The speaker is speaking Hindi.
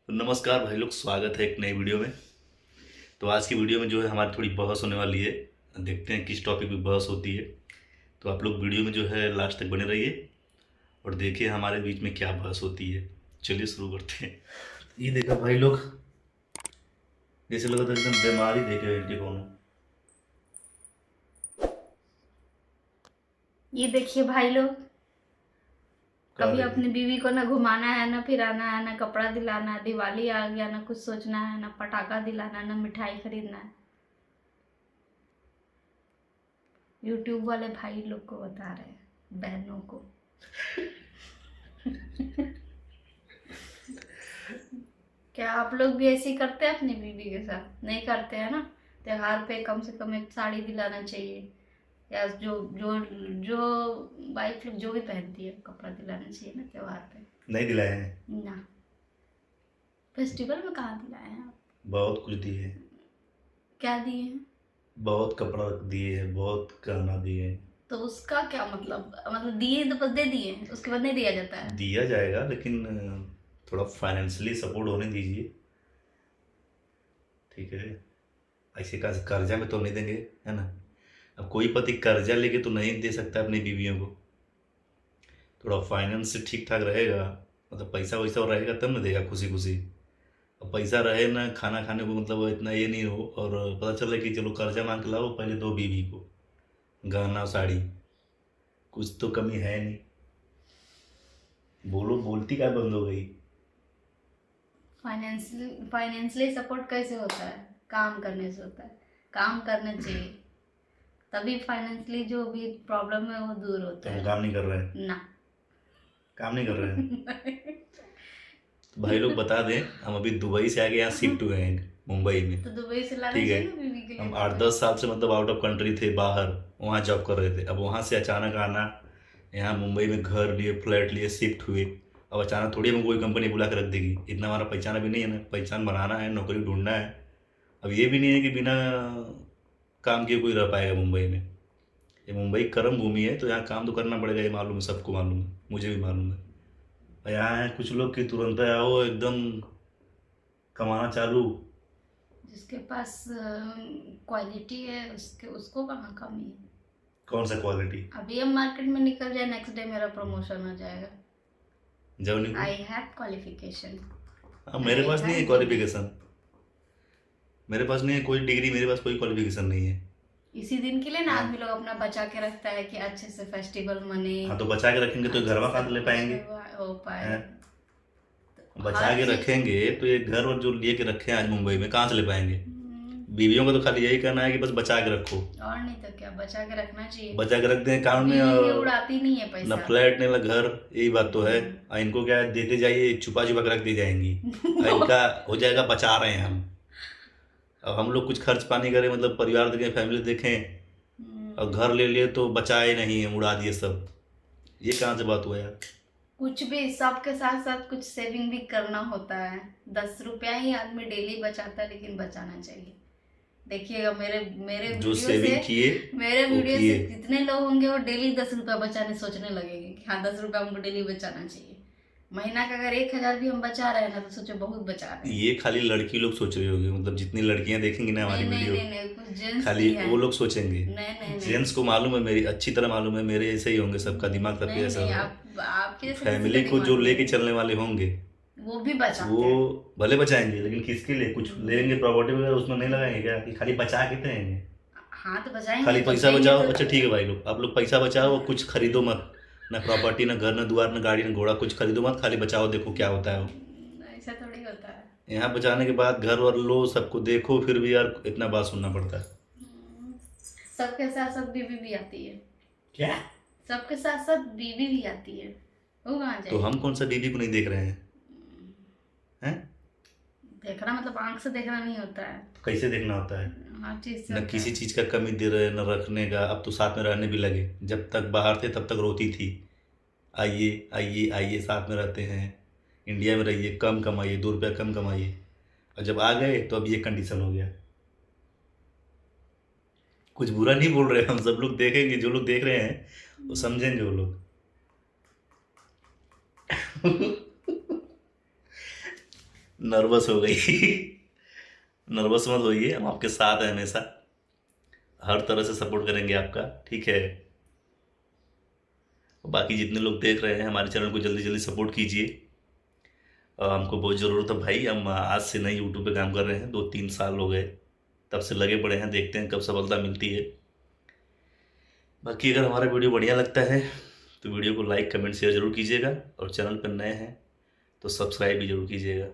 तो नमस्कार भाई लोग, स्वागत है एक नई वीडियो में। तो आज की वीडियो में जो है हमारी थोड़ी बहस होने वाली है। देखते हैं किस टॉपिक पे बहस होती है। तो आप लोग वीडियो में जो है लास्ट तक बने रहिए और देखिए हमारे बीच में क्या बहस होती है। चलिए शुरू करते हैं। ये देखा भाई लोग, जैसे लगा था एकदम बीमारी देखे इनके कोनो। ये देखिए भाई लोग, क्या कभी देखे? अपनी बीवी को ना घुमाना है, ना फिराना है, ना कपड़ा दिलाना है। दिवाली आ गया, ना कुछ सोचना है, ना पटाखा दिलाना, ना मिठाई खरीदना है। यूट्यूब वाले भाई लोग को बता रहे हैं, बहनों को। क्या आप लोग भी ऐसे ही करते हैं अपनी बीवी के साथ? नहीं करते हैं ना। त्योहार पे कम से कम एक साड़ी दिलाना चाहिए, या जो जो जो वाइफ लोग जो भी पहनती है कपड़ा दिलाना चाहिए ना त्योहार पे। नहीं दिलाए हैं। ना, फेस्टिवल में कहाँ दिलाए हैं आप? बहुत कुछ दिए हैं। क्या दिए हैं? बहुत कपड़ा दिए हैं, बहुत गहना दिए हैं। तो उसका क्या मतलब दिए तो बस दे दिए, उसके बाद नहीं दिया जाता है? दिया जाएगा लेकिन थोड़ा फाइनेंशियली सपोर्ट होने दीजिए। ठीक है, ऐसे का कर्जा में तो नहीं देंगे, है ना। अब कोई पति कर्जा लेके तो नहीं दे सकता अपनी बीवियों को। थोड़ा फाइनेंस ठीक ठाक रहेगा, मतलब पैसा वैसा रहेगा तब ना देगा खुशी खुशी। अब पैसा रहे ना, खाना खाने को मतलब इतना ये नहीं हो, और पता चले कि चलो कर्जा मांग के लाओ पहले दो बीवी को गहना साड़ी। कुछ तो कमी है नहीं। बोलो, बोलती क्या बंद हो गई। फाइनेंशियली सपोर्ट कैसे होता है? काम करने से होता है। काम करना चाहिए, तभी फाइनेंशियली जो भी प्रॉब्लम है वो दूर तो होता हम है। काम नहीं कर रहे हैं। ना। काम नहीं कर रहे हैं। तो भाई लोग बता दें, हम अभी दुबई से आके यहाँ शिफ्ट हुए हैं मुंबई में। तो दुबई से लाना ठीक है, चाहिए ना बीवी के लिए हम आठ कपड़े। दस साल से मतलब आउट ऑफ कंट्री थे, बाहर वहाँ जॉब कर रहे थे। अब वहाँ से अचानक आना, यहाँ मुंबई में घर लिए, फ्लैट लिए, शिफ्ट हुए। अब अचानक थोड़ी हमें कोई कंपनी बुला के रख देगी, इतना हमारा पहचान अभी नहीं है ना। पहचान बनाना है, नौकरी ढूंढना है। अब ये भी नहीं है कि बिना काम किए कोई रह पाएगा मुंबई में। ये मुंबई कर्म भूमि है, तो यहाँ काम तो करना पड़ेगा, ये मालूम है, सबको मालूम है, मुझे भी मालूम है। और यहाँ है कुछ लोग की तुरंत आओ एकदम कमाना चालू। जिसके पास क्वालिटी है उसके उसको कहाँ कमी है? कौन सा क्वालिटी? अभी हम मार्केट में निकल जाए, नेक्स्ट डे मेरा प्रमोशन हो जाएगा। जवनी को। I have qualification. हाँ, मेरे आई पास नहीं है हैव डिग्री। क्वालिफिकेशन। मेरे पास नहीं है कोई डिग्री, मेरे पास कोई क्वालिफिकेशन नहीं है। इसी दिन के लिए ना हाँ। आदमी लोग अपना बचा के रखता है कि अच्छे से फेस्टिवल मने, हाँ, तो बचा के रखेंगे तो अच्छे घर में से कहाँ सब से ले कुछ पाएंगे। हो पाए। हैं? तो बचा हर के चीज। रखेंगे तो ये घर और जो लिए के रखे हैं आज मुंबई में कहाँ से ले पाएंगे। बीवियों को तो खाली यही करना है कि बस बचा के रखो। और नहीं तो क्या, बचा के रखना चाहिए। बचा के रख दें अकाउंट में, बीवी ये और उड़ाती नहीं है ना पैसा। फ्लैट नहीं ना घर। यही बात तो है। और इनको क्या है, देते जाइए, छुपा छुपा के रख दी जाएंगी। और इनका हो जाएगा बचा रहे हैं हम। अब हम लोग कुछ खर्च पानी करें, मतलब परिवार देखें, फैमिली देखें, और घर ले लिए तो बचाए नहीं, हम उड़ा दिए सब। ये कहाँ से बात हुआ यार। कुछ भी, सबके साथ साथ कुछ सेविंग भी करना होता है। 10 रुपया ही आदमी डेली बचाता है, लेकिन बचाना चाहिए। देखिएगा मेरे मेरे जो वीडियो सेविंग से किए मेरे वो वीडियो से किए। जितने लोग होंगे वो डेली 10 रुपया बचाने सोचने लगेंगे कि हाँ 10 रुपया हमको डेली बचाना चाहिए। महीना का अगर 1,000 भी हम बचा रहे हैं ना, तो सोचो बहुत बचा रहे हैं। ये खाली लड़की लोग सोच रहे होंगे, मतलब जितनी लड़कियां देखेंगी ना हमारी नहीं नहीं वीडियो, नहीं नहीं, कुछ जेंट्स खाली भी है। वो लोग सोचेंगे। नहीं नहीं नहीं। जेंट्स को मालूम है, मेरी अच्छी तरह मालूम है, मेरे ऐसे ही होंगे, सबका दिमाग सबके नहीं ऐसा नहीं, होगा। आपके जैसे किसी फैमिली का को जो दिमाग लेके नहीं है। चलने वाले होंगे वो भी बचाते वो हैं। भले बचाएंगे, लेकिन किसके लिए कुछ लेंगे, प्रॉपर्टी वगैरह उसमें नहीं लगाएंगे क्या, कि खाली बचा के रहेंगे। हाँ तो बचाएंगे, खाली तो पैसा देंगे बचाओ, तो। अच्छा ठीक है भाई लोग, आप लोग पैसा बचाओ, कुछ खरीदो मत। ना प्रॉपर्टी, ना घर, ना द्वार, ना गाड़ी, ना घोड़ा, कुछ खरीदो मत, खाली बचाओ, देखो क्या होता है वो। ऐसा थोड़ी होता है। यहाँ बचाने के बाद घर वर लो, सबको देखो, फिर भी यार इतना बात सुनना पड़ता है। सबके साथ साथ बीवी भी आती है। क्या? सबके साथ साथ बीवी भी आती है। वो कहाँ तो जाएगी? हम कौन सा बीवी को नहीं देख रहे हैं? हैं? देखना मतलब आंख से देखना नहीं होता है। तो कैसे देखना होता है? हर चीज से न होता किसी है। चीज़ का कमी दे रहे, न रखने का। अब तो साथ में रहने भी लगे, जब तक बाहर थे तब तक रोती थी, आइए आइए आइए साथ में रहते हैं, इंडिया में रहिए, कम कमाइए, 2 रुपया कम कमाइए। और जब आ गए तो अब ये कंडीशन हो गया। कुछ बुरा नहीं बोल रहे, हम सब लोग देखेंगे, जो लोग देख रहे हैं वो समझेंगे वो लोग। नर्वस हो गई। नर्वस मत होइए, हम आपके साथ हैं हमेशा, हर तरह से सपोर्ट करेंगे आपका, ठीक है। बाकी जितने लोग देख रहे हैं हमारे चैनल को जल्दी जल्दी सपोर्ट कीजिए। हमको बहुत ज़रूरत है भाई, हम आज से नहीं यूट्यूब पे काम कर रहे हैं, 2-3 साल हो गए, तब से लगे पड़े हैं, देखते हैं कब सफलता मिलती है। बाकी अगर हमारा वीडियो बढ़िया लगता है तो वीडियो को लाइक कमेंट शेयर जरूर कीजिएगा, और चैनल पर नए हैं तो सब्सक्राइब भी जरूर कीजिएगा।